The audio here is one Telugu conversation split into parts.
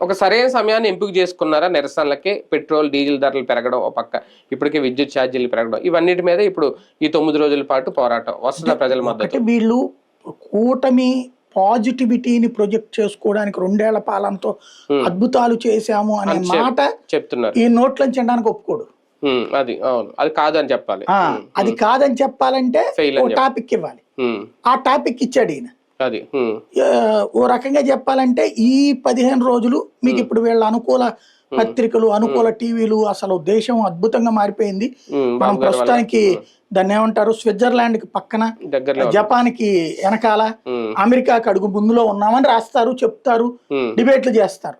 ఒక సరైన సమయాన్ని ఎంపిక చేసుకున్నారా నిరసనలకి? పెట్రోల్ డీజిల్ ధరలు పెరగడం ఒక పక్క, ఇప్పటికే విద్యుత్ ఛార్జీలు పెరగడం, ఇవన్నిటి మీద ఇప్పుడు ఈ 9 రోజుల పాటు పోరాటం వస్తుందా ప్రజల మద్దతు? వీళ్ళు కూటమి పాజిటివిటీని ప్రొజెక్ట్ చేసుకోవడానికి 2 ఏళ్ల పాలనతో అద్భుతాలు చేశాము అనే మాట చెప్తున్నారు. ఈ నోట్లను చెందడానికి ఒప్పుకోడు. అది అవును, అది కాదని చెప్పాలి. అది కాదని చెప్పాలంటే ఓ టాపిక్ ఇవ్వాలి. ఆ టాపిక్ ఇచ్చాడు ఈయన. అది ఓ రకంగా చెప్పాలంటే ఈ 15 రోజులు మీకు ఇప్పుడు వీళ్ళ అనుకూల పత్రికలు, అనుకూల టీవీలు, అసలు దేశం అద్భుతంగా మారిపోయింది. మనం ప్రస్తుతానికి దాన్ని ఏమంటారు, స్విట్జర్లాండ్ కి పక్కన, జపాన్ కి వెనకాల, అమెరికాకి అడుగు ముందులో ఉన్నామని రాస్తారు, చెప్తారు, డిబేట్లు చేస్తారు.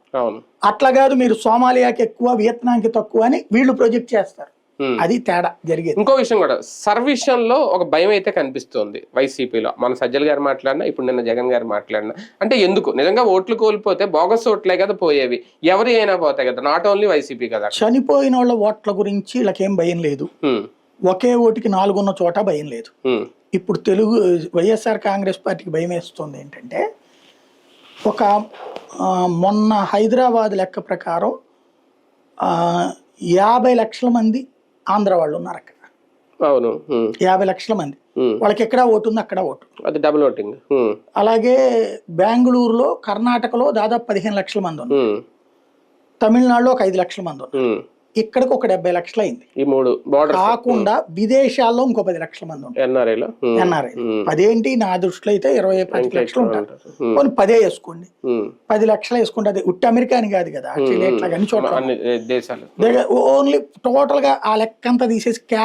అట్లా కాదు మీరు సోమాలియాకి ఎక్కువ, వియత్నాంకి తక్కువ అని వీళ్ళు ప్రొజెక్ట్ చేస్తారు. అది తేడా జరిగేది. ఇంకో విషయం కూడా, సర్విషన్లో ఒక భయం అయితే కనిపిస్తుంది వైసీపీలో. మన సజ్జల గారు మాట్లాడినా, ఇప్పుడు నిన్న జగన్ గారు మాట్లాడినా, అంటే ఎందుకు నిజంగా ఓట్లు కోల్పోతే బోగస్ ఓట్లే కదా పోయేవి, ఎవరు అయినా పోతాయి కదా, నాట్ ఓన్లీ వైసీపీ కదా. చనిపోయిన వాళ్ళ ఓట్ల గురించి వీళ్ళకేం భయం లేదు. ఒకే ఓటుకి 4 ఉన్న చోట భయం లేదు. ఇప్పుడు వైఎస్ఆర్ కాంగ్రెస్ పార్టీకి భయం వేస్తుంది ఏంటంటే, ఒక మొన్న హైదరాబాద్ లెక్క ప్రకారం 50 లక్షల మంది ఆంధ్ర వాళ్ళు ఉన్నారు అక్కడ. అవును, 50 లక్షల మంది. వాళ్ళకి ఎక్కడ ఓటు ఉంది, అక్కడ ఓటు. అది డబుల్ ఓటింగ్. అలాగే బెంగళూరులో, కర్ణాటకలో దాదాపు 15 లక్షల మంది ఉన్నారు. తమిళనాడులో ఒక 5 లక్షల మంది ఉన్నారు. ఇక్కడికి ఒక 70 లక్షలు అయింది. ఈ 3 బోర్డర్ కాకుండా విదేశాల్లో ఇంకో 10 లక్షల మంది ఉంటారు. ఎన్ఆర్ఐ 10 నా దృష్టిలో అయితే 20-25 లక్షలు ఉంటారు. కొన్ని 10 వేసుకోండి, 10 లక్షలు వేసుకుంటే అది ఉట్టి అమెరికా అని కాదు కదా, అన్ని చోట్ల ఓన్లీ టోటల్ గా ఆ లెక్క అంతా తీసేసి